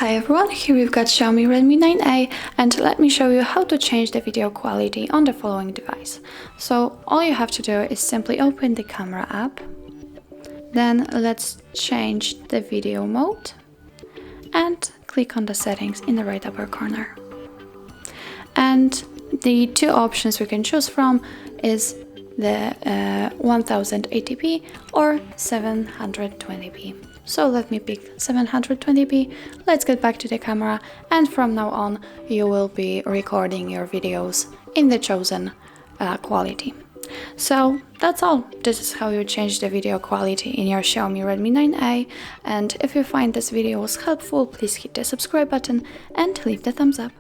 Hi everyone, here we've got Xiaomi Redmi 9A, and let me show you how to change the video quality on the following device. So all you have to do is simply open the camera app, then let's change the video mode and click on the settings in the right upper corner. And the two options we can choose from is the 1080p or 720p. So let me pick 720p. Let's get back to the camera, and from now on you will be recording your videos in the chosen quality. So that's all. This is how you change the video quality in your Xiaomi Redmi 9A, and if you find this video was helpful, please hit the subscribe button and leave the thumbs up.